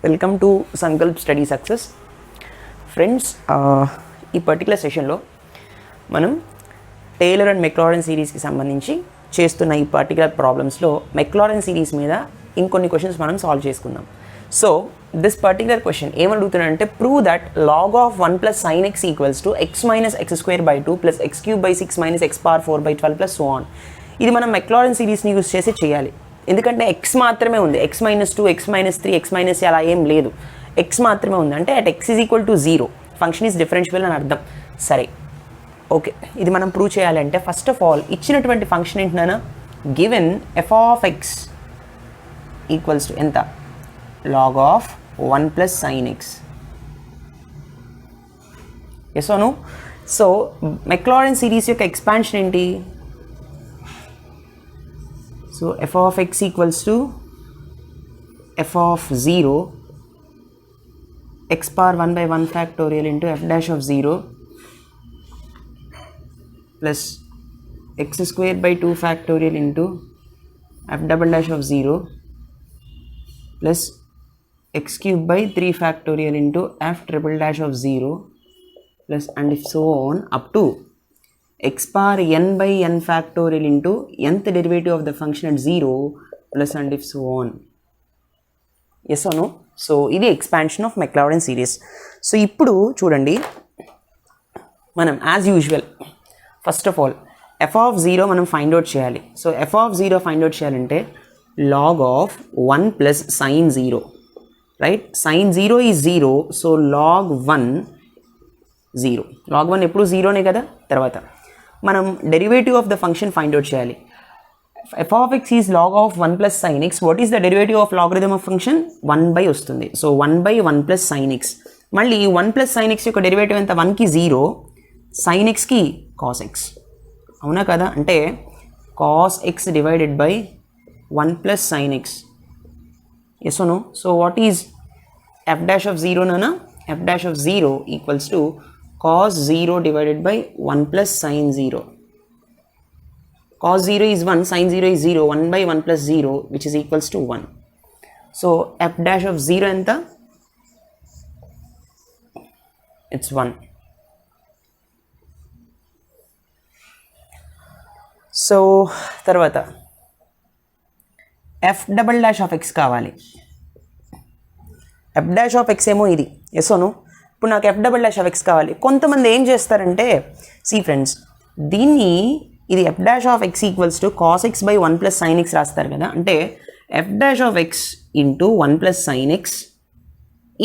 Welcome to Sankalp study success. Friends, ఈ particular సెషన్లో మనం టేలర్ అండ్ మెక్లారెన్ సిరీస్కి సంబంధించి చేస్తున్న ఈ పర్టికులర్ ప్రాబ్లమ్స్లో మెక్లారెన్ సిరీస్ మీద ఇంకొన్ని క్వశ్చన్స్ మనం సాల్వ్ చేసుకుందాం. సో దిస్ పర్టికులర్ క్వశ్చన్ ఏమడుగుతున్నాడంటే, prove that log of 1 + sin x equals to x - x² / 2 + x³ / 6 - x⁴ / 12 + so on. ఇది మనం మెక్లారెన్ సిరీస్ని యూజ్ చేసి చేయాలి. ఎందుకంటే x మాత్రమే ఉంది, x - 2 x - 3 x - అలా ఏం లేదు, x మాత్రమే ఉంది. అంటే at x = 0 function is differentiable అని అర్థం. సరే, ఓకే, ఇది మనం ప్రూవ్ చేయాలంటే ఫస్ట్ ఆఫ్ ఆల్ ఇచ్చినటువంటి ఫంక్షన్ ఏంటన్నా, గివెన్ f(x) ఈక్వల్స్ టు ఎంత, log of 1 + sin x. Yes or no? So Maclaurin series యొక్క ఎక్స్పాన్షన్ ఏంటి? So f(x) equals to f(0) x⁴1/1 factorial into f'(0) plus x² / 2 factorial into f'(0) plus x³ / 3 factorial into f'(0) plus and if so on up to x⁴n/n factorial into nth derivative of the function at 0 plus and if so on. Yes or no? So ఇది expansion of Maclaurin series. So ఇప్పుడు చూడండి, మనం as usual first of all f(0) మనం find out చేయాలి. So f(0) find out చేయాలంటే log of 1 + sin 0, right? sin 0 is 0, so log 1 0. log 1 ఎప్పుడు 0నే కదా. తర్వాత మనం derivative of the function find out చేయాలి. f(x) is log of 1 + sin x. What is the derivative of logarithm of function? 1 వస్తుంది. So 1/1 + sin x. మళ్ళీ 1 + sin x యొక్క derivative ఎంత? 1కి 0, sin xకి cos x. అవునా కదా? అంటే cos x divided by 1 + sin x. Yes or no? So what is f'(0) నానా? f'(0) equals to cos 0 divided by 1 + sin 0. cos 0 is 1, sin 0 is 0, 1/1 + 0 which is equals to 1. So f'(0) ఎంత? It's 1. So తర్వాత f'(x) కావాలి. f'(x) ఏమో ఇది. Yes or no? ఇప్పుడు నాకు f'(x) కావాలి. కొంతమంది ఏం చేస్తారంటే, సి ఫ్రెండ్స్, దీన్ని ఇది f'(x) equals to cos x / 1 + sin x రాస్తారు కదా. అంటే f'(x) into 1 + sin x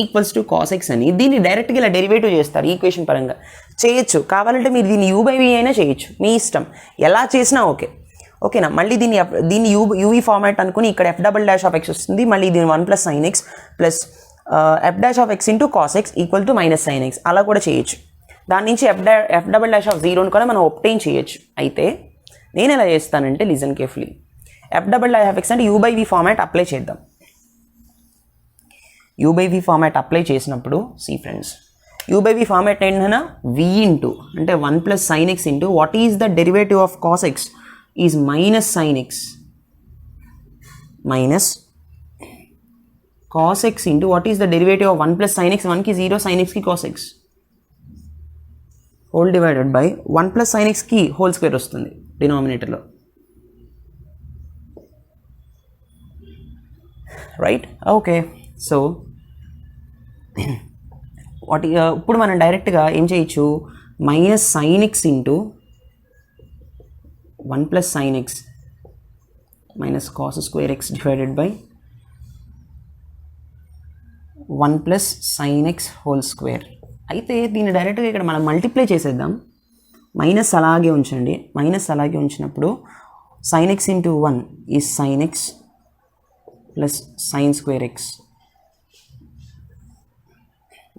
equals to cos x అని దీన్ని డైరెక్ట్గా ఇలా డెరివేటివ్ చేస్తారు ఈక్వేషన్ పరంగా. చేయొచ్చు, కావాలంటే మీరు దీన్ని u/v అయినా చేయొచ్చు, మీ ఇష్టం, ఎలా చేసినా ఓకే. ఓకేనా? మళ్ళీ దీన్ని యూవీ ఫార్మాట్ అనుకుని ఇక్కడ f'(x) వస్తుంది, మళ్ళీ దీన్ని 1 + sin x plus f'(x) into cos x equal to -sin x, అలా కూడా చేయొచ్చు. దాని నుంచి f'(0) కూడా మనం ఒబ్టైన్ చేయొచ్చు. అయితే నేను ఎలా చేస్తానంటే, లిజన్ కేర్ఫుల్లీ, f'(x) అంటే u/v ఫార్మాట్ అప్లై చేద్దాం. u/v ఫార్మాట్ అప్లై చేసినప్పుడు సి ఫ్రెండ్స్, u/v ఫార్మాట్ ఏంటన్నా, v ఇంటూ అంటే 1 + sin x into what is the derivative of cos x is -sin x minus cos x into what is the derivative of 1 + sin x, 1కి 0, sin xకి cos x whole divided by 1 + sin x కి whole square వస్తుంది డినామినేటర్లో, right? Okay, so ఇప్పుడు మనం డైరెక్ట్గా ఏం చేయొచ్చు, -sin x into 1 + sin x minus cos² x divided by 1 + sin x whole square. అయితే దీన్ని డైరెక్ట్గా ఇక్కడ మనం మల్టిప్లై చేసేద్దాం. మైనస్ అలాగే ఉంచండి. మైనస్ అలాగే ఉంచినప్పుడు sin x into 1 is sin x plus sin² x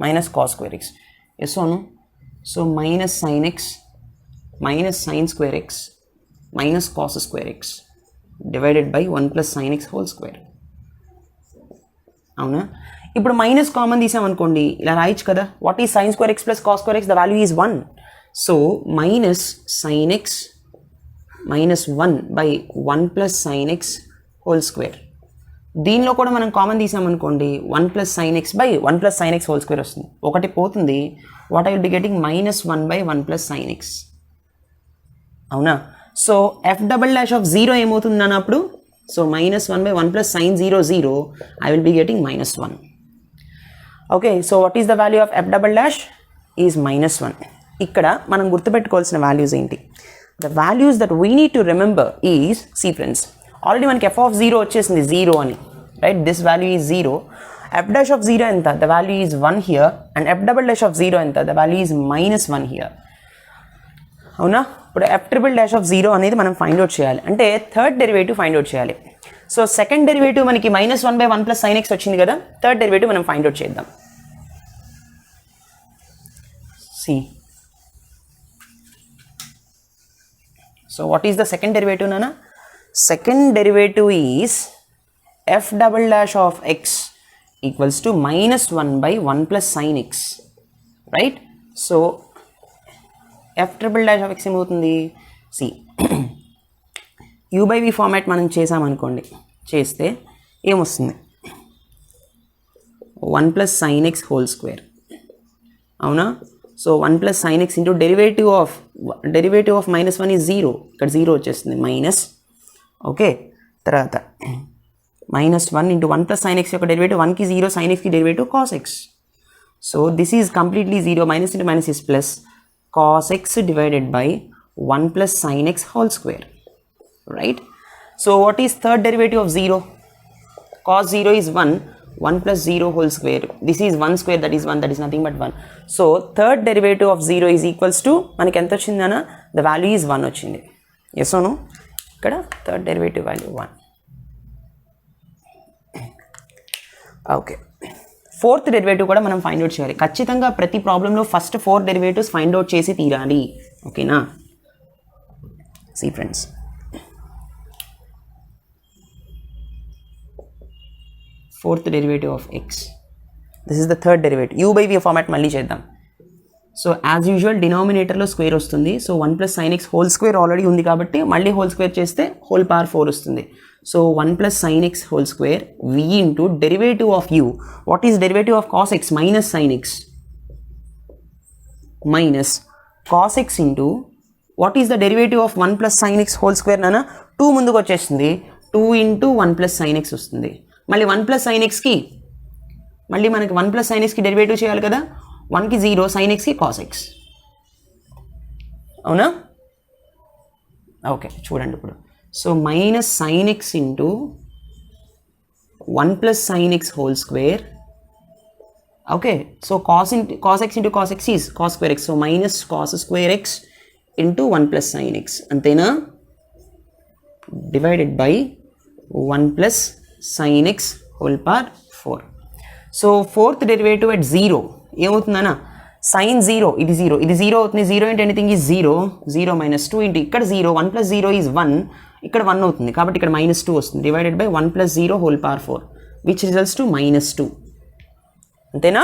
minus cos² x. Yes or no? So -sin x minus sin² x minus cos² x divided by 1 + sin x whole square. అవునా? ఇప్పుడు minus common తీసామనుకోండి, ఇలా రాయొచ్చు కదా. What is sin² x plus cos² x? The value is 1. So -sin x -1/1 + sin x whole square దీనిలో కూడా మనం common తీసామనుకోండి 1 plus sine X by 1 plus sine x whole square వస్తుంది. ఒకటి పోతుంది. What I will be getting -1 by 1 plus sine x. అవునా? So f double dash of zero ఏమవుతుంది అన్న అప్పుడు? So -1 by 1 plus sine 0 0 I will be getting -1. Okay, so what is the value of f double dash? Is -1. ఇక్కడ మనం గుర్తుపెట్టుకోవాల్సిన values ఏంటి? The values that we need to remember is, see friends, already మనకి f of zero వచ్చేసింది 0 అని, right? This value is 0. F dash of zero ఎంత? The value is 1 here. And f double dash of zero ఎంత? The value is -1 here. అవునా? ఇప్పుడు f triple dash of zero అనేది మనం find out చేయాలి, అంటే థర్డ్ డెరివేటివ్ ఫైండ్ అవుట్ చేయాలి. So second derivative మనకి -1 బై 1 ప్లస్ సైన్ ఎక్స్ వచ్చింది కదా, థర్డ్ డెరివేటివ్ మనం ఫైండ్ అవుట్ చేద్దాం. See, so what is the second derivative నానా? Second derivative is f double dash of x equals to -1 by 1 plus sine x, right? So f triple dash of x ఏమవుతుంది? See, u by v format మనం చేసామనుకోండి, చేస్తే ఏమొస్తుంది? 1 plus sine x whole square. అవునా? So 1 plus sine x into derivative of -1 is 0. ఇక్కడ 0 వచ్చేస్తుంది minus. Okay, తర్వాత -1 into 1 plus sine x యొక్క డెరివేటివ్ 1కి 0, సైన్ ఎక్స్కి derivative cos x. So this is completely 0. Minus into minus is plus. Cos x divided by 1 plus sine x whole square, right? So what is third derivative of 0? cos 0 is 1, 1 plus 0 whole square. This is 1 square, that is 1, that is nothing but 1. So third derivative of 0 is equals to, మనకి ఎంత వచ్చిందన్న? The value is 1 వచ్చింది. Yes or no? ఇక్కడ third derivative value 1. Okay, fourth derivative కూడా మనం find out చేయాలి. ఖచ్చితంగా ప్రతి ప్రాబ్లంలో ఫస్ట్ 4 డెరివేటివ్స్ ఫైండ్ అవుట్ చేసి తీరాలి. ఓకేనా? See friends, fourth derivative of x. This is the third derivative. u by v format మళ్ళీ చేద్దాం. సో యాజ్ యూజువల్ డినామినేటర్లో స్క్వేర్ వస్తుంది. So 1 plus sine x whole square already ఉంది కాబట్టి మళ్ళీ హోల్ స్క్వేర్ చేస్తే హోల్ పవర్ 4 వస్తుంది. So 1 plus sine x whole square v into derivative of u. What is derivative of cos X? Minus sine X minus cos x into what is the derivative of 1 plus sine x whole square నానా? 2 ముందుకు వచ్చేస్తుంది. 2 into 1 plus sine X వస్తుంది. మళ్ళీ 1 plus sign ఎక్స్కి మళ్ళీ మనకి 1 plus sign ఎక్స్కి derivative చేయాలి కదా. 1కి 0, సైన్ ఎక్స్కి కాస్ ఎక్స్. అవునా? ఓకే, చూడండి ఇప్పుడు. So minus sine x into 1 plus sine x whole square. Okay, so cos x into cos x is cos square x. So minus cos square x into 1 plus sine x, అంతేనా? Divided by 1 ప్లస్ sin x whole power 4. సో fourth derivative at 0 ఏమవుతుందన్నా? sin 0, ఇది 0, ఇది 0 అవుతుంది. 0 ఇంటూ anything is 0, 0 minus 2 into ఇక్కడ 0, 1 plus 0 is 1, ఇక్కడ 1 అవుతుంది కాబట్టి ఇక్కడ -2 వస్తుంది. Divided by 1 plus 0 whole power 4 which results to -2. అంతేనా?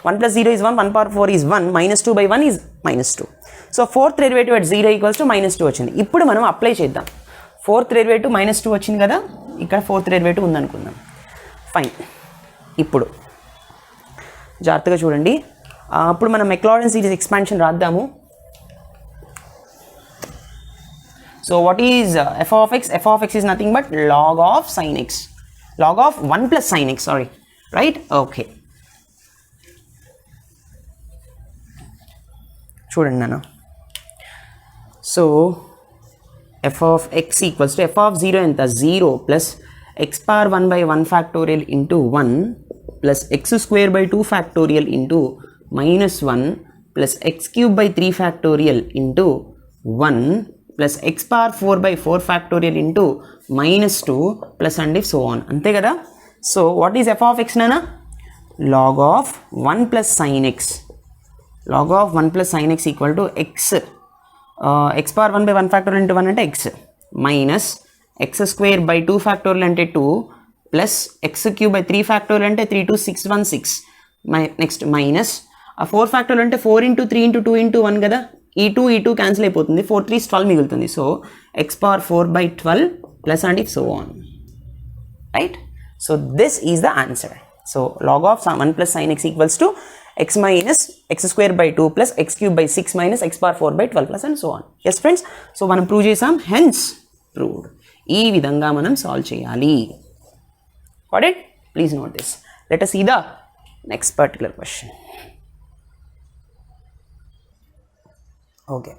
1 plus 0 is 1, 1 power 4 is 1, -2 by 1 is -2. So fourth derivative at 0 equals to -2 వచ్చింది. ఇప్పుడు మనం అప్లై చేద్దాం. ఫోర్త్ డెరివేటివ్ -2 వచ్చింది కదా, ఇక్కడ ఫోర్త్ డెరివేటివ్ ఉందనుకుందాం. ఫైన్, ఇప్పుడు జాగ్రత్తగా చూడండి. అప్పుడు మనం మెక్లారెన్ సిరీస్ ఎక్స్పాన్షన్ రాద్దాము. So what is f of x? F of x is nothing but log of sine x, log of 1 plus sine x, sorry, right? Okay, చూడండి నాన్న. So f of x equals to f of 0 ఎంత? 0 plus x power 1 by 1 factorial into 1 plus x square by 2 factorial into -1 plus x cube by 3 factorial into 1 plus x power 4 by 4 factorial into -2 plus and if so on. అంతే కదా? So what is f of x నానా? log of 1 plus sin x. log of 1 plus sin x equal to x power 1 by 1 factorial into 1 అంటే x minus x square by 2 factorial అంటే 2 plus x cube by 3 factorial అంటే 3 2 6 1 6 next minus 4 factorial అంటే 4 into 3 into 2 into 1 కదా, ఈ 2 cancel అయిపోతుంది. 4 3 12 మిగులుతుంది. So x power 4 by 12 plus and if so on, right? So this is the answer. So log of 1 plus sin x equals to x minus x square by 2 plus x cube by 6 minus x power 4 by 12 plus and so on. Yes friends, so మనం prove చేసాం, hence proved. ఈ విధంగా మనం solve చేయాలి. Got it? Please note this. Let us see the next particular question. Okay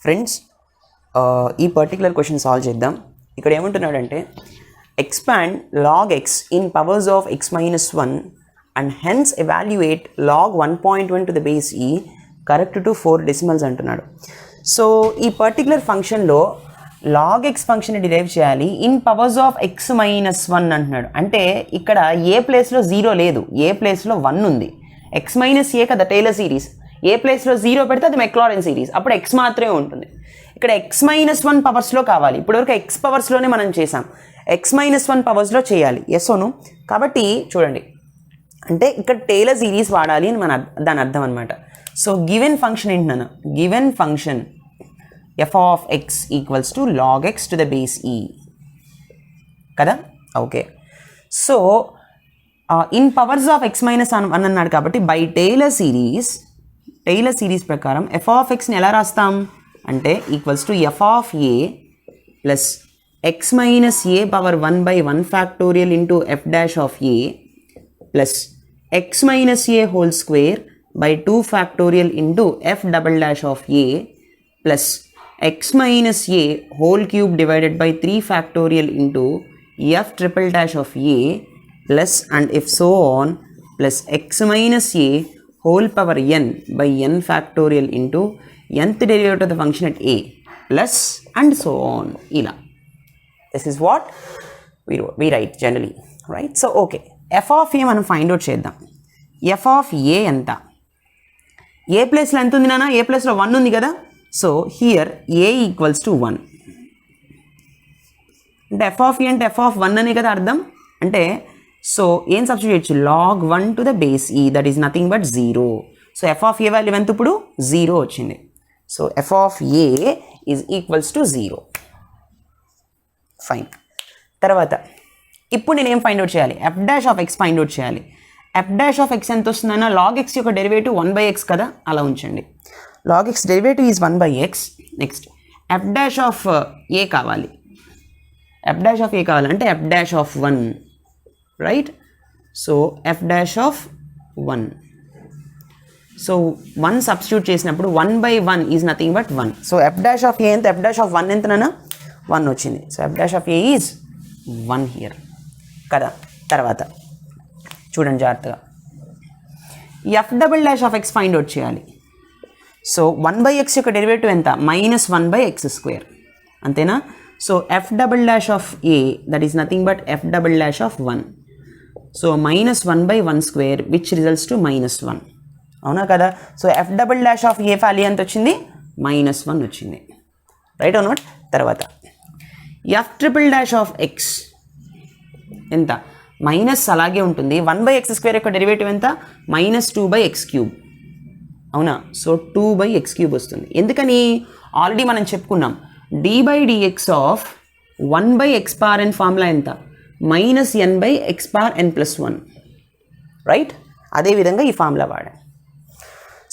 friends, ఈ particular question solve చేద్దాం. ఇక్కడ ఏమంటున్నాడంటే expand log x in powers of x minus 1 and hence evaluate log 1.1 to the base e correct to 4 decimals అంటున్నాడు. So ఈ particular ఫంక్షన్లో log x function derive చేయాలి in powers of x minus 1 అంటున్నాడు. అంటే ఇక్కడ ఏ ప్లేస్లో 0 లేదు, ఏ ప్లేస్లో 1 ఉంది. x మైనస్ ఏ కదా టేలర్ సిరీస్, ఏ ప్లేస్లో 0 పెడితే అది మెక్లారెన్ సిరీస్, అప్పుడు x మాత్రమే ఉంటుంది. ఇక్కడ x మైనస్ 1 పవర్స్లో కావాలి, ఇప్పటివరకు x పవర్స్లోనే మనం చేసాం, x మైనస్ 1 పవర్స్లో చేయాలి. Yes or no? కాబట్టి చూడండి, అంటే ఇక్కడ టేలర్ సిరీస్ వాడాలి అని దాని అర్థం అనమాట. సో గివెన్ ఫంక్షన్ ఏంటన్నా, given function f of x equals to log x to the base e కదా. Okay, so in powers of x minus 1 అన్నాడు కాబట్టి బై టేలర్ సిరీస్ ప్రకారం f of xని ఎలా రాస్తాం అంటే equals to f of a plus x minus a power 1 by 1 factorial into f dash of a plus x minus a whole square by 2 factorial into f double dash of a plus x minus a whole cube divided by 3 factorial into f triple dash of a plus and if so on plus x minus a whole power n by n factorial into nth derivative of the function at a plus and so on. ఇలా this is what we write generally, right? So okay, f of a మనం find out చేద్దాం. f of a ఎంత, ఏ ప్లేస్లో ఎంత ఉంది నాన్న, ఏ ప్లేస్లో 1 ఉంది కదా. So here a equals to 1 అంటే f of a అంటే f of 1 అనే కదా అర్థం. అంటే సో ఏం సబ్స్టిట్యూట్ చేయొచ్చు, log 1 to the base e that is nothing but 0. So f of a value ఎంత ఇప్పుడు 0 వచ్చింది. So f of a is equals to 0. Fine. తర్వాత ఇప్పుడు నేను ఏం ఫైండ్ అవుట్ చేయాలి, f dash of x find out చేయాలి. f డాష్ ఆఫ్ x ఎంత వస్తుందన్న, log x యొక్క డెరివేటివ్ 1/x కదా, అలా ఉంచండి. log x derivative is 1/x. Next f dash of a కావాలి, f డాష్ ఆఫ్ a కావాలంటే f dash of 1, right. So f dash of 1, so 1 substitute చేసినప్పుడు 1/1 is nothing but 1. So f dash of a ఎంత, f dash of 1 ఎంతనా 1 వచ్చింది. So f dash of a is 1 here కదా. తర్వాత చూడండి జాగ్రత్తగా, f double dash of x find out చేయాలి. So 1/x యొక్క డెరివేటివ్ ఎంత, -1/x², అంతేనా. So f double dash of a that is nothing but f double dash of 1. So -1/1² which results to -1, అవునా కదా. So f double dash of a value ఎంత వచ్చింది, -1 వచ్చింది, right or not. తర్వాత f triple dash of x ఎంత, minus అలాగే ఉంటుంది. 1/x² యొక్క డెరివేటివ్ ఎంత, -2/x³, అవునా. సో 2/x³ వస్తుంది. ఎందుకని, ఆల్రెడీ మనం చెప్పుకున్నాం d/dx ఆఫ్ 1/x⁴n ఫార్ములా ఎంత, -n/x⁴n+1, రైట్. అదేవిధంగా ఈ ఫార్ములా వాడాం.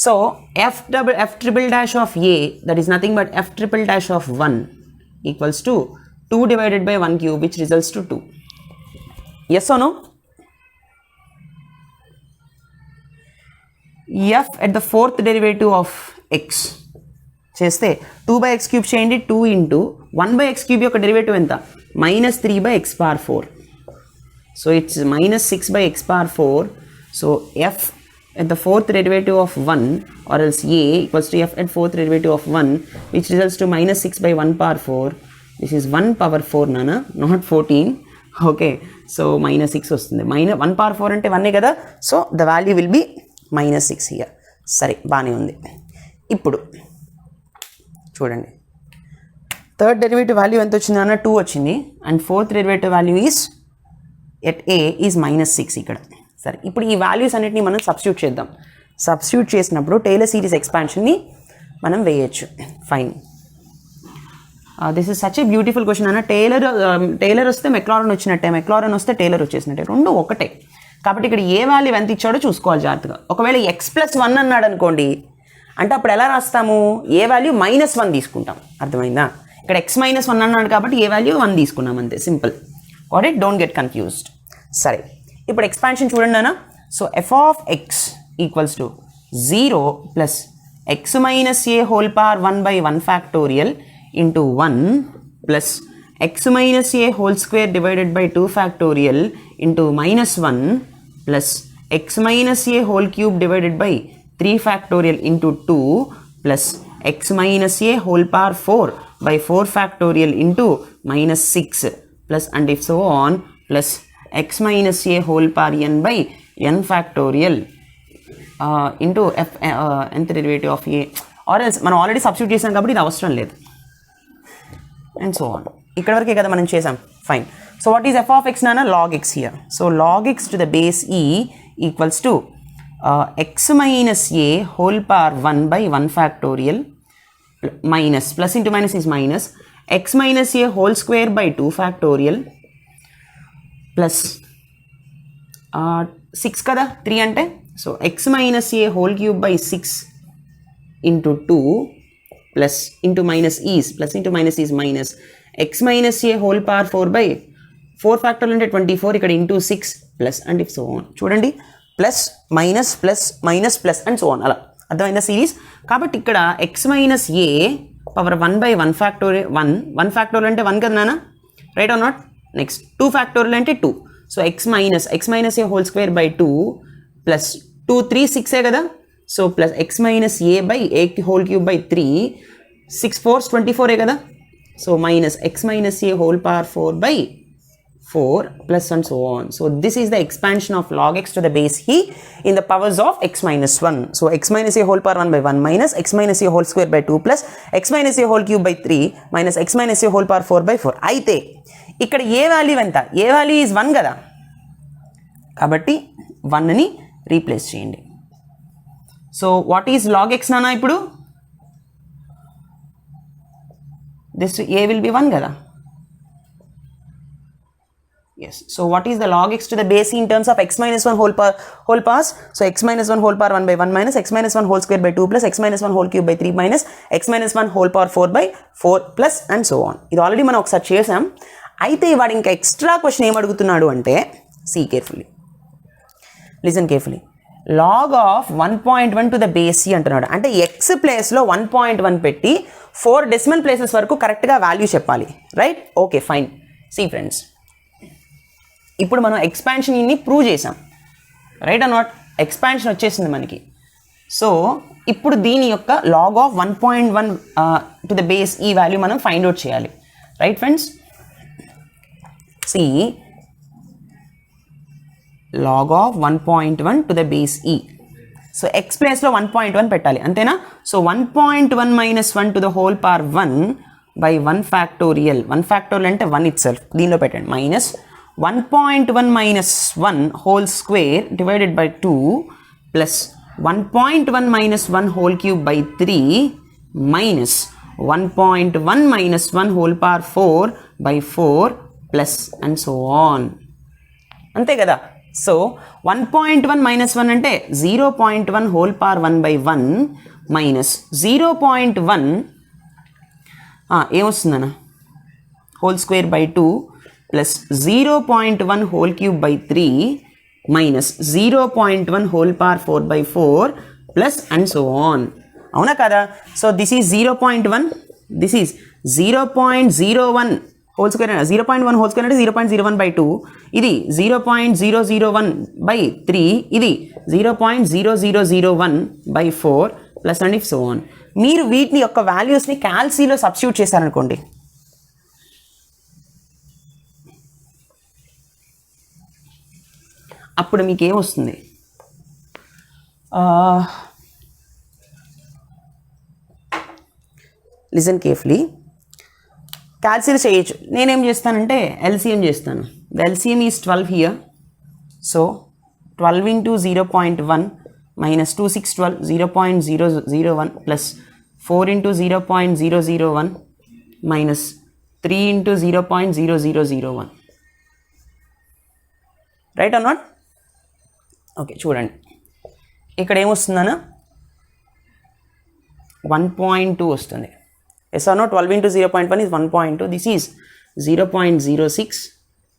So f triple dash of a that is nothing but f triple dash of 1 equals to 2 divided by 1³ which results to 2. Yes or no? f at the fourth derivative of x చేస్తే 2/x³ చేయండి, 2 into 1/x³ యొక్క derivative ఎంత, -3/x⁴. So it's -6/x⁴. So f at the fourth derivative of 1 or else a equals to f at fourth derivative of 1 which results to -6/1/4. This is 1/4 nana, not 14. Okay, so -6 వస్తుంది. -1/4 అంటే 1 కదా. So the value will be -6 here. సరే, బాగానే ఉంది. ఇప్పుడు చూడండి, third derivative value ఎంత వచ్చింది అన్న, 2 వచ్చింది. And fourth derivative value is at a is -6 ఇక్కడ. సరే, ఇప్పుడు ఈ వాల్యూస్ అన్నిటిని మనం సబ్స్టిట్యూట్ చేద్దాం. సబ్స్టిట్యూట్ చేసినప్పుడు టేలర్ సిరీస్ ఎక్స్పాన్షన్ని మనం వేయచ్చు. Fine. This is such a beautiful question అన్న. టేలర్ వస్తే మెక్లారన్ వచ్చినట్టే, మెక్లారన్ వస్తే టేలర్ వచ్చేసినట్టే, రెండు ఒకటే. కాబట్టి ఇక్కడ ఏ వాల్యూ ఎంత ఇచ్చాడో చూసుకోవాలి జాగ్రత్తగా. ఒకవేళ x+1 అన్నాడు అనుకోండి, అంటే అప్పుడు ఎలా రాస్తాము, ఏ వాల్యూ -1 తీసుకుంటాం. అర్థమైందా? ఇక్కడ x-1 అన్నాడు కాబట్టి ఏ వాల్యూ 1 తీసుకున్నాం అంతే, simple. Got it? Don't get confused. సరే, ఇప్పుడు ఎక్స్పాన్షన్ చూడండి అన్న. So f(x) = 0 + x - a whole power 1/1 factorial into 1 plus x - a whole square divided by 2 factorial into -1 plus x - a whole cube divided by 3 factorial into 2 plus x - a whole power 4/4 factorial into -6 plus and if so on plus x - a whole power n/n factorial into nth derivative of a, or else మనం already substitute చేసాం కాబట్టి ఇది అవసరం లేదు, and so on. ఇక్కడ వరకే కదా మనం చేసాం, fine. So what is f(x) నాన్న? log x here. So log x to the base e equals to x - a whole power 1/1 factorial minus, plus into minus is minus, x - a whole square by 2 factorial plus 6 కదా 3 అంటే, so x - a whole cube by 6 into 2 plus into minus is, plus into minus is minus, x - a whole power 4/4 factorial అంటే 24, ఇక్కడ into 6 plus and if so on. చూడండి, plus minus plus minus plus and so on, అలా అర్థమైందా series? కాబట్టి ఇక్కడ x - a power 1/1 factorial, 1 factorial అంటే 1 కదా నాన్న, right or not? Next 2 factorial అంటే 2, so x - a whole square by 2 plus 2 3 6 కదా, so plus x - a by a whole cube by 3, 6 4 24 కదా, so minus x - a whole power 4/4 plus and so on. So this is the expansion of log x to the base e in the powers of x - 1. So x - a whole power 1/1 minus x - a whole square by 2 plus x - a whole cube by 3 minus x - a whole power 4/4. అయితే ఇక్కడ ఏ value ఎంత? ఏ value is 1 కదా, కాబట్టి 1ని replace చేయండి. So what is log x నానా? ఇప్పుడు this a will be 1 కదా. Yes. So what is the log x to the base in terms of x - 1 whole powers? So x - 1 whole power 1/1 minus x - 1 whole square by 2 plus x - 1 whole cube by 3 minus x - 1 whole power 4/4 plus and so on. ఇది already మనం ఒకసారి చేసాం. అయితే వాడు ఇంకా extra question ఏం అడుగుతున్నాడు అంటే, see carefully, listen carefully, log of 1.1 to the base c అంటున్నాడు. అంటే x ప్లేస్లో 1.1 పెట్టి 4 డెసిమల్ ప్లేసెస్ వరకు కరెక్ట్గా వాల్యూ చెప్పాలి, right? Okay fine. See friends, ఇప్పుడు మనం ఎక్స్పాన్షన్ ఇన్ని ప్రూవ్ చేసాం, రైట్ ఆర్ నాట్? ఎక్స్పాన్షన్ వచ్చేసింది మనకి. సో ఇప్పుడు దీని యొక్క log of 1.1 to the base e value మనం ఫైండ్ అవుట్ చేయాలి, right friends? See log of 1.1 to the base e. So x ప్లేస్లో 1.1 పెట్టాలి, అంతేనా? So 1.1 - 1 to the whole power 1/1 factorial, 1 factorial అంటే 1 ఇట్ సెల్ఫ్, దీనిలో పెట్టండి, minus 1.1 - 1 whole square divided by 2 plus 1.1 - 1 whole cube by 3 minus 1.1 - 1 whole power 4/4 plus and so on, అంతే కదా. So 1.1 - 1 అంటే 0.1 whole power 1/1 minus 0.1 ఏమొస్తుందన్న, whole square by 2 plus 0.1 whole cube by 3 minus 0.1 whole power 4/4 plus and so on, అవునా కదా? So this is 0.1, this is 0.01 whole square, 0.1 whole square అంటే 0.01/2, ఇది 0.001/3, ఇది 0.0001/4 plus and if so on. మీరు వీటిని యొక్క వాల్యూస్ని క్యాల్సీలో సబ్స్టిట్యూట్ చేశారనుకోండి, అప్పుడు మీకు ఏమొస్తుంది? లిజన్ కేర్ఫుల్లీ, క్యాల్సియం చేయొచ్చు. నేనేం చేస్తానంటే ఎల్సిఎం చేస్తాను. The LCM is 12 here. So 12 into 0.1 minus 2 6 12 0.001 plus 4 into 0.001 minus 3 into 0.0001. Right or not? Okay చూడండి ఇక్కడ ఏమొస్తుందన్న 1.2 వస్తుంది. Yes or not? 12 into 0.1 is 1.2. This is 0.06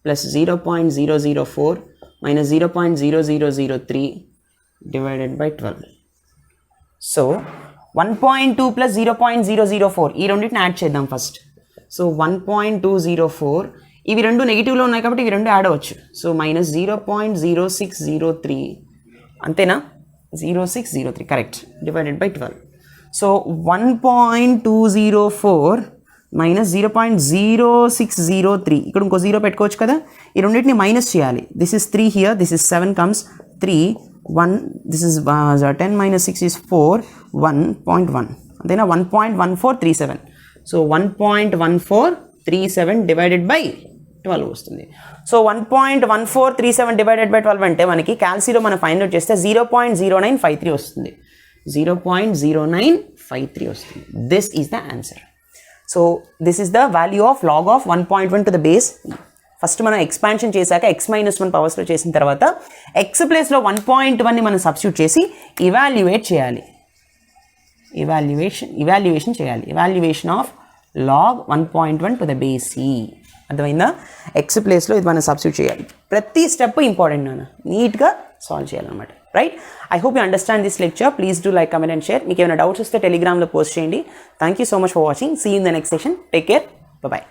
plus 0.004 minus 0.0003 divided by 12. So 1.2 plus 0.004 ఈ రెండింటిని యాడ్ చేద్దాం ఫస్ట్. సో 1.204 ఇవి రెండు నెగిటివ్లో ఉన్నాయి కాబట్టి ఇవి రెండు యాడ్ అవ్వచ్చు. సో మైనస్ 0.0603 అంతేనా? 0603 correct, divided by 12. So 1.204 minus 0.0603 ఇక్కడ ఇంకో 0 పెట్టుకోవచ్చు కదా. ఈ రెండింటిని మైనస్ చేయాలి. This is 3 here, this is 7 comes 3 1, this is 10 minus 6 is 4, 1.1 అంతేనా? 1.1437. సో 1.1437 divided by 12 వస్తుంది. సో 1.1437 divided by 12 అంటే మనకి క్యాల్సీలో మనం ఫైండ్ అవుట్ చేస్తే 0.0953 వస్తుంది. 0.0953 వస్తుంది. This is the answer. So this is the value of log of 1.1 to the base. First మనం expansion చేశాక x-1 పవర్స్లో చేసిన తర్వాత x ప్లేస్లో 1.1ని మనం సబ్స్టిట్యూట్ చేసి ఇవాల్యుయేట్ చేయాలి. ఇవాల్యుయేషన్ చేయాలి. Evaluation of log 1.1 to the base e. అర్థమైందా? x ప్లేస్లో ఇది మనం సబ్స్టిట్యూట్ చేయాలి. ప్రతి స్టెప్ ఇంపార్టెంట్ నాన్న, నీట్గా సాల్వ్ చేయాలన్నమాట. Right? I hope you understand this lecture. Please do like, comment and share. మీకు ఏమైనా డౌట్స్ వస్తే టెలిగ్రామ్లో పోస్ట్ చేయండి. Thank you so much for watching. See in the next session. Take care. Bye.